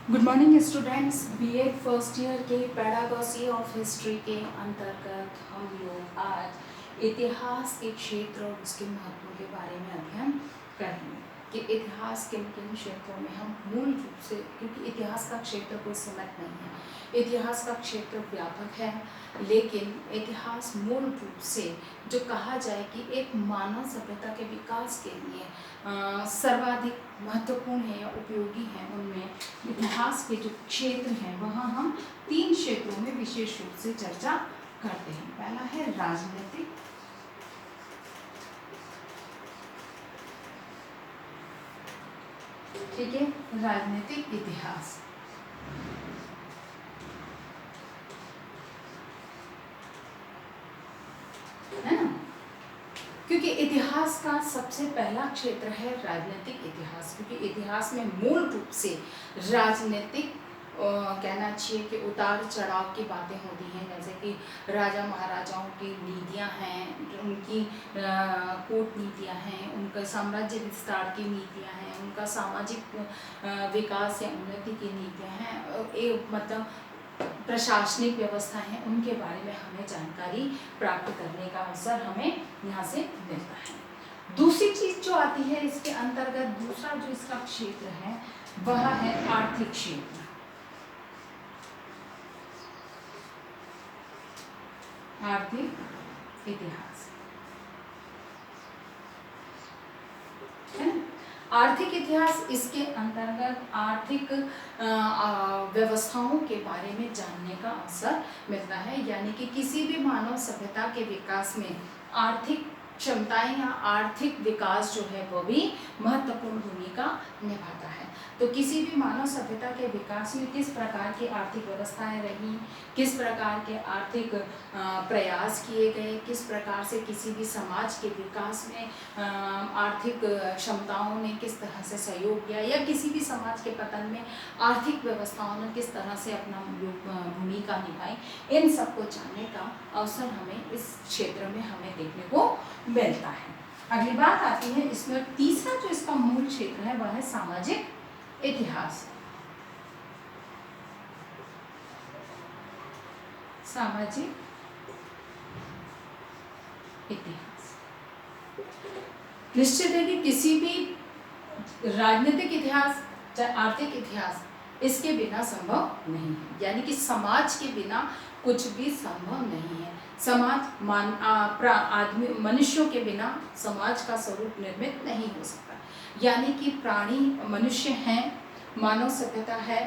Good morning students. BEd first year के pedagogy of history के अंतर्गत हम लोग आज इतिहास के क्षेत्र और उसके महत्व के बारे में अध्ययन करेंगे कि इतिहास किन किन क्षेत्रों में हम मूल रूप से, क्योंकि इतिहास का क्षेत्र कोई सीमित नहीं है, इतिहास का क्षेत्र व्यापक है, लेकिन इतिहास मूल रूप से जो कहा जाए कि एक मानव सभ्यता के विकास के लिए सर्वाधिक महत्वपूर्ण है या उपयोगी है, उनमें इतिहास के जो क्षेत्र हैं वहाँ हम 3 क्षेत्रों में विशेष रूप से चर्चा करते हैं। पहला है राजनीतिक, ठीक है, राजनीतिक इतिहास। है ना, क्योंकि इतिहास का सबसे पहला क्षेत्र है राजनीतिक इतिहास, क्योंकि इतिहास में मूल रूप से राजनीतिक कहना चाहिए कि उतार चढ़ाव की बातें होती हैं, जैसे कि राजा महाराजाओं की नीतियां हैं, उनकी कूटनीतियां हैं, उनका साम्राज्य विस्तार की नीतियां हैं, उनका सामाजिक विकास या उन्नति की नीतियां हैं, मतलब प्रशासनिक व्यवस्था है, उनके बारे में हमें जानकारी प्राप्त करने का अवसर हमें यहाँ से मिलता है। दूसरी चीज जो आती है इसके अंतर्गत, दूसरा जो इसका क्षेत्र है वह है आर्थिक क्षेत्र। आर्थिक इतिहास है। आर्थिक इतिहास, इसके अंतर्गत आर्थिक व्यवस्थाओं के बारे में जानने का अवसर मिलता है, यानी कि किसी भी मानव सभ्यता के विकास में आर्थिक क्षमताएं या आर्थिक विकास जो है वो भी महत्वपूर्ण भूमिका निभाता है। तो किसी भी मानव सभ्यता के विकास में किस प्रकार की आर्थिक व्यवस्थाएं रही, किस प्रकार के आर्थिक प्रयास किए गए, किस प्रकार से किसी भी समाज के विकास में आर्थिक क्षमताओं ने किस तरह से सहयोग किया, या किसी भी समाज के पतन में आर्थिक व्यवस्थाओं ने किस तरह से अपना भूमिका निभाई, इन सबको जानने का अवसर हमें इस क्षेत्र में हमें देखने को मिलता है। अगली बात आती है इसमें तीसरा जो इसका मूल क्षेत्र है वह है सामाजिक इतिहास। सामाजिक इतिहास निश्चित है कि किसी भी राजनीतिक इतिहास चाहे आर्थिक इतिहास इसके बिना संभव नहीं है, यानी कि समाज के बिना कुछ भी संभव नहीं है। समाज आदमी मनुष्यों के बिना समाज का स्वरूप निर्मित नहीं हो सकता, यानी कि प्राणी मनुष्य हैं, मानव सभ्यता है,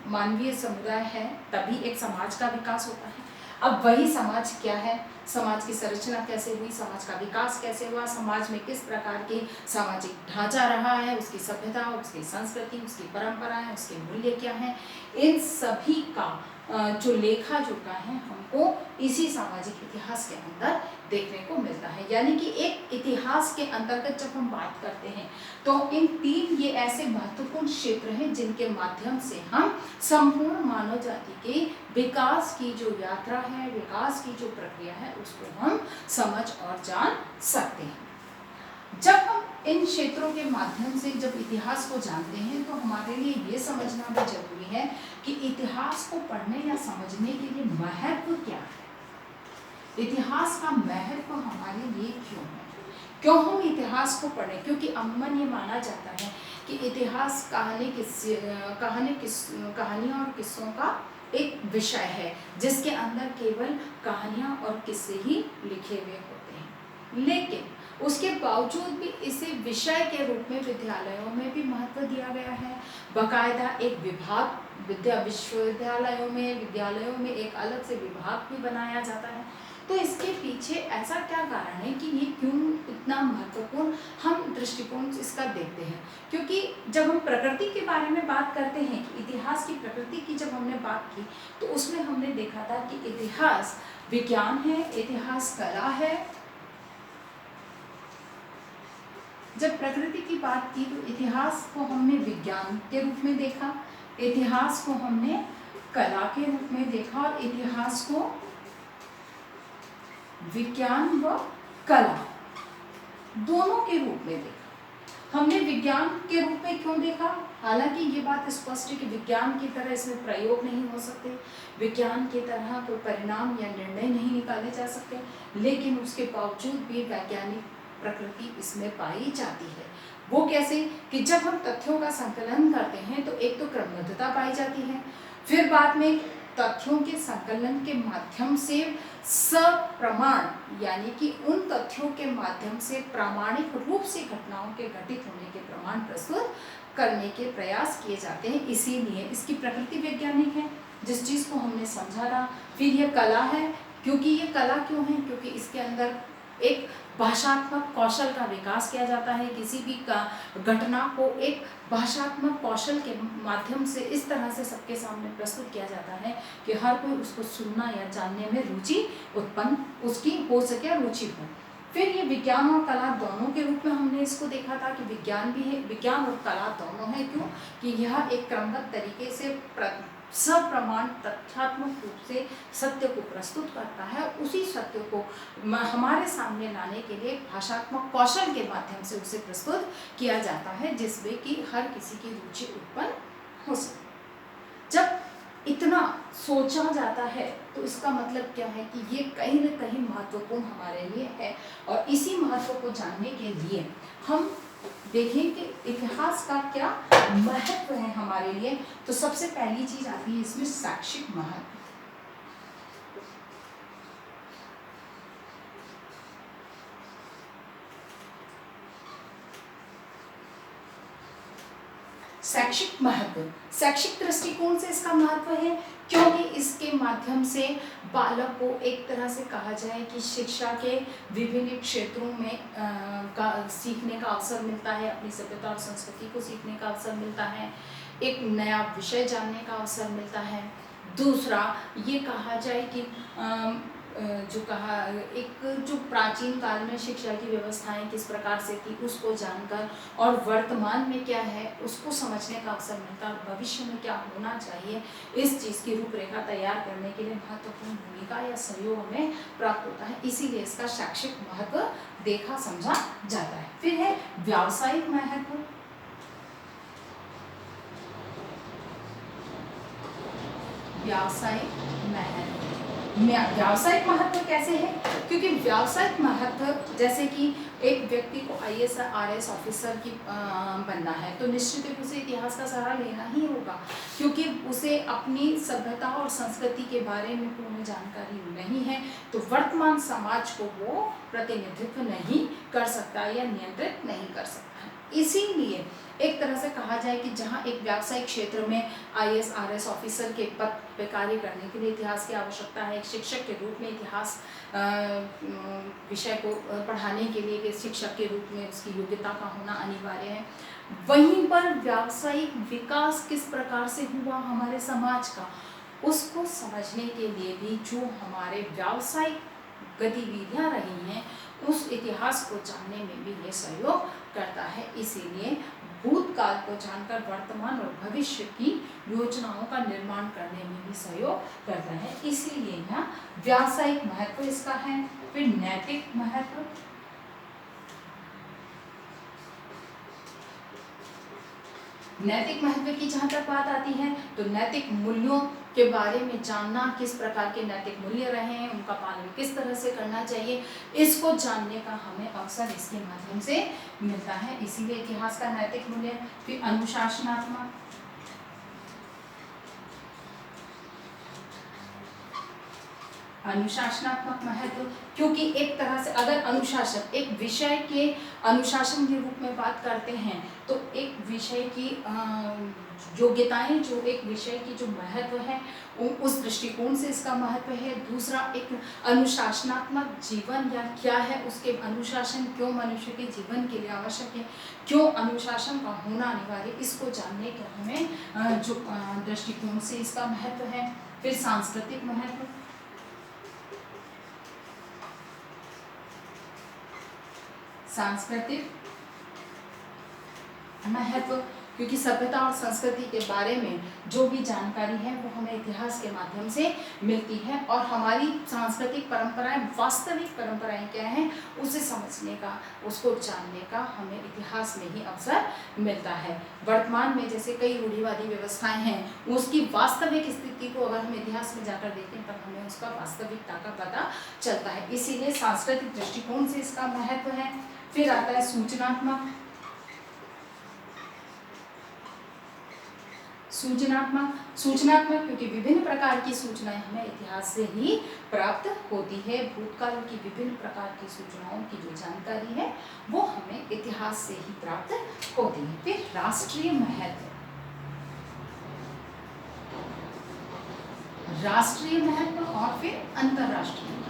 मानवीय समुदाय है, तभी एक समाज का विकास होता है। अब वही समाज क्या है, समाज की संरचना कैसे हुई, समाज का विकास कैसे हुआ, समाज में किस प्रकार के सामाजिक ढांचा रहा है, उसकी सभ्यता, उसकी संस्कृति, उसकी परंपराएं, उसके मूल्य क्या हैं, इन सभी का जो लेखा जोखा है हमको इसी सामाजिक इतिहास के अंदर देखने को मिलता है। यानी कि एक इतिहास के अंतर्गत जब हम बात करते हैं तो इन 3 ये ऐसे महत्वपूर्ण क्षेत्र हैं जिनके माध्यम से हम संपूर्ण मानव जाति के विकास की जो यात्रा है, विकास की जो प्रक्रिया है, उसको हम समझ और जान सकते हैं। जब हम इन क्षेत्रों के माध्यम से जब इतिहास को जानते हैं तो हमारे लिए ये समझना भी जरूरी है कि इतिहास को पढ़ने या समझने के लिए महत्व क्या है, इतिहास का महत्व हमारे लिए क्यों है, क्यों हम इतिहास को पढ़ें। क्योंकि अमूमन ये माना जाता है कि इतिहास कहानियाँ और किस्सों का एक विषय है जिसके अंदर केवल कहानियाँ और किस्से ही लिखे हुए होते हैं, लेकिन उसके बावजूद भी इसे विषय के रूप में विद्यालयों में भी महत्व दिया गया है। बाकायदा एक विभाग विश्वविद्यालयों में एक अलग से विभाग भी बनाया जाता है। तो इसके पीछे ऐसा क्या कारण है कि ये क्यों इतना महत्वपूर्ण हम दृष्टिकोण इसका देखते हैं। क्योंकि जब हम प्रकृति के बारे में बात करते हैं कि इतिहास की प्रकृति की जब हमने बात की तो उसमें हमने देखा था कि इतिहास विज्ञान है, इतिहास कला है। जब प्रकृति की बात की तो इतिहास को हमने विज्ञान के रूप में देखा, इतिहास को हमने कला के रूप में देखा और इतिहास को विज्ञान व कला दोनों के रूप में देखा। हमने विज्ञान के रूप में क्यों देखा, हालांकि ये बात स्पष्ट है कि विज्ञान की तरह इसमें प्रयोग नहीं हो सकते, विज्ञान की तरह कोई परिणाम या निर्णय नहीं निकाले जा सकते, लेकिन उसके बावजूद भी वैज्ञानिक प्रकृति इसमें पाई जाती है। वो कैसे कि जब हम तथ्यों का संकलन करते हैं तो एक तो क्रमबद्धता पाई जाती है, फिर बाद में तथ्यों के संकलन के माध्यम से सप्रमाण यानी कि उन तथ्यों के माध्यम से प्रामाणिक रूप से घटनाओं के घटित होने के प्रमाण प्रस्तुत करने के प्रयास किए जाते हैं। इसीलिए इसकी प्रकृति वैज्ञानिक है, जिस चीज़ को हमने समझा था। फिर यह कला है, क्योंकि ये कला क्यों है, क्योंकि इसके अंदर एक भाषात्मक कौशल का विकास किया जाता है। किसी भी घटना को एक भाषात्मक कौशल के माध्यम से इस तरह से सबके सामने प्रस्तुत किया जाता है कि हर कोई उसको सुनना या जानने में रुचि उत्पन्न उसकी हो सके, रुचि हो। फिर ये विज्ञान और कला दोनों के रूप में हमने इसको देखा था कि विज्ञान भी है, विज्ञान और कला दोनों है। क्यों कि यह एक क्रमबद्ध तरीके से सप्रमाण तथ्यात्मक रूप से सत्य को प्रस्तुत करता है। उसी सत्य को हमारे सामने लाने के लिए भाषात्मक कौशल के माध्यम से उसे प्रस्तुत किया जाता है, जिसमें कि हर किसी की रुचि उत्पन्न हो सके। जब इतना सोचा जाता है तो इसका मतलब क्या है कि ये कहीं न कहीं महत्वपूर्ण हमारे लिए है, और इसी महत्व को जानने के लिए हम देखें कि इतिहास का क्या महत्व है हमारे लिए। तो सबसे पहली चीज आती है इसमें शैक्षिक महत्व। शैक्षिक महत्व, शैक्षिक दृष्टिकोण से इसका महत्व है क्योंकि इसके माध्यम से बालक को एक तरह से कहा जाए कि शिक्षा के विभिन्न क्षेत्रों में सीखने का अवसर मिलता है, अपनी सभ्यता और संस्कृति को सीखने का अवसर मिलता है, एक नया विषय जानने का अवसर मिलता है। दूसरा ये कहा जाए कि जो प्राचीन काल में शिक्षा की व्यवस्थाएं किस प्रकार से थी उसको जानकर और वर्तमान में क्या है उसको समझने का अवसर मिलता है, और भविष्य में क्या होना चाहिए इस चीज़ की रूपरेखा तैयार करने के लिए महत्वपूर्ण भूमिका या सहयोग हमें प्राप्त होता है। इसीलिए इसका शैक्षिक महत्व देखा समझा जाता है। फिर है व्यावसायिक महत्व। व्यावसायिक महत्व, व्यावसायिक महत्व कैसे है, क्योंकि व्यावसायिक महत्व जैसे कि एक व्यक्ति को IAS RS ऑफिसर की बनना है तो निश्चित रूप से इतिहास का सहारा लेना ही होगा, क्योंकि उसे अपनी सभ्यता और संस्कृति के बारे में पूर्ण जानकारी नहीं है तो वर्तमान समाज को वो प्रतिनिधित्व नहीं कर सकता या नियंत्रित नहीं कर सकता है। इसीलिए एक तरह से कहा जाए कि जहाँ एक व्यावसायिक क्षेत्र में IAS RS ऑफिसर के पद पे कार्य करने के लिए इतिहास की आवश्यकता है, एक शिक्षक के रूप में इतिहास विषय को पढ़ाने के लिए एक शिक्षक के रूप में उसकी योग्यता का होना अनिवार्य है। वहीं पर व्यावसायिक विकास किस प्रकार से हुआ हमारे समाज का उसको समझने के लिए भी जो हमारे व्यावसायिक गतिविधियाँ रही हैं उस इतिहास को जानने में भी ये सहयोग करता है। इसीलिए भूतकाल को जानकर वर्तमान और भविष्य की योजनाओं का निर्माण करने में भी सहयोग करता है, इसीलिए यहाँ व्यावसायिक महत्व इसका है। फिर नैतिक महत्व, नैतिक महत्व की जहाँ तक बात आती है तो नैतिक मूल्यों के बारे में जानना, किस प्रकार के नैतिक मूल्य रहे हैं, उनका पालन किस तरह से करना चाहिए, इसको जानने का हमें अवसर इसके माध्यम से मिलता है। इसीलिए इतिहास का नैतिक मूल्य। फिर अनुशासनात्मक, अनुशासनात्मक महत्व, क्योंकि एक तरह से अगर अनुशासन एक विषय के अनुशासन के रूप में बात करते हैं तो एक विषय की योग्यताएं, जो एक विषय की जो महत्व है उस दृष्टिकोण से इसका महत्व है। दूसरा एक अनुशासनात्मक जीवन या क्या है, उसके अनुशासन क्यों मनुष्य के जीवन के लिए आवश्यक है, क्यों अनुशासन का होना अनिवार्य, इसको जानने का हमें जो दृष्टिकोण से इसका महत्व है। फिर सांस्कृतिक महत्व, सांस्कृतिक महत्व, क्योंकि सभ्यता और संस्कृति के बारे में जो भी जानकारी है वो हमें इतिहास के माध्यम से मिलती है, और हमारी सांस्कृतिक परंपराएं, वास्तविक परंपराएं क्या हैं उसे समझने का, उसको जानने का हमें इतिहास में ही अवसर मिलता है। वर्तमान में जैसे कई रूढ़िवादी व्यवस्थाएं हैं, उसकी वास्तविक स्थिति को अगर हम इतिहास में जाकर देखें तब हमें उसका वास्तविकता का पता चलता है। इसीलिए सांस्कृतिक दृष्टिकोण से इसका महत्व है। फिर आता है सूचनात्मक। सूचनात्मक क्योंकि विभिन्न प्रकार की सूचनाएं हमें इतिहास से ही प्राप्त होती है। भूतकाल की विभिन्न प्रकार की सूचनाओं की जो जानकारी है वो हमें इतिहास से ही प्राप्त होती है। फिर राष्ट्रीय महत्व। राष्ट्रीय महत्व और फिर अंतरराष्ट्रीय महत्व।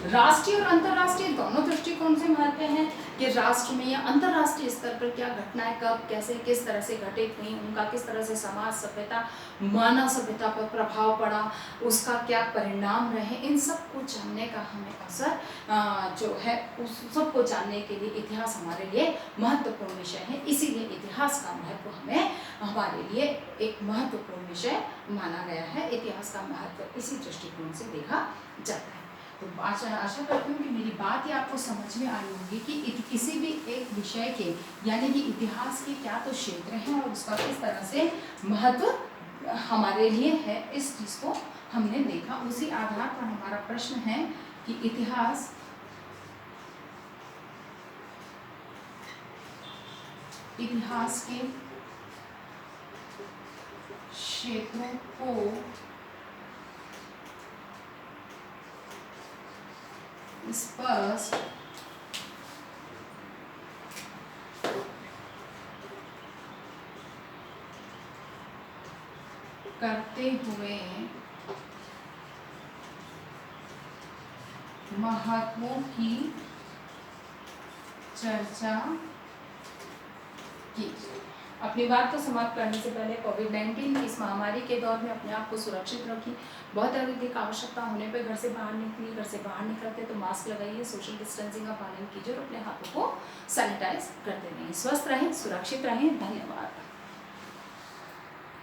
राष्ट्रीय और अंतरराष्ट्रीय दोनों दृष्टिकोण से महत्व है कि राष्ट्र में या अंतरराष्ट्रीय स्तर पर क्या घटनाएं कब कैसे किस तरह से घटित हुई, उनका किस तरह से समाज सभ्यता मानव सभ्यता पर प्रभाव पड़ा, उसका क्या परिणाम रहे, इन सब को जानने का हमें अवसर जो है उस सब को जानने के लिए इतिहास हमारे लिए महत्वपूर्ण विषय है। इसीलिए इतिहास का महत्व हमें हमारे लिए एक महत्वपूर्ण विषय माना गया है। इतिहास का महत्व इसी दृष्टिकोण से देखा जाता है। तो आशा करती हूँ कि मेरी बात ही आपको समझ में आई होगी कि किसी भी एक विषय के यानी कि इतिहास के क्या तो क्षेत्र हैं और उसका किस तरह से महत्व हमारे लिए है, इस चीज़ को हमने देखा। उसी आधार पर हमारा प्रश्न है कि इतिहास के क्षेत्रों को स्पष्ट करते हुए महत्वों की चर्चा की। अपनी बात को समाप्त करने से पहले कोविड-19 की इस महामारी के दौर में अपने आप को सुरक्षित रखिए। बहुत अधिक आवश्यकता होने पर घर से बाहर निकलिए। घर से बाहर निकलते तो मास्क लगाइए, सोशल डिस्टेंसिंग का पालन कीजिए और अपने हाथों को सैनिटाइज करते रहिए। स्वस्थ रहें, सुरक्षित रहें। धन्यवाद।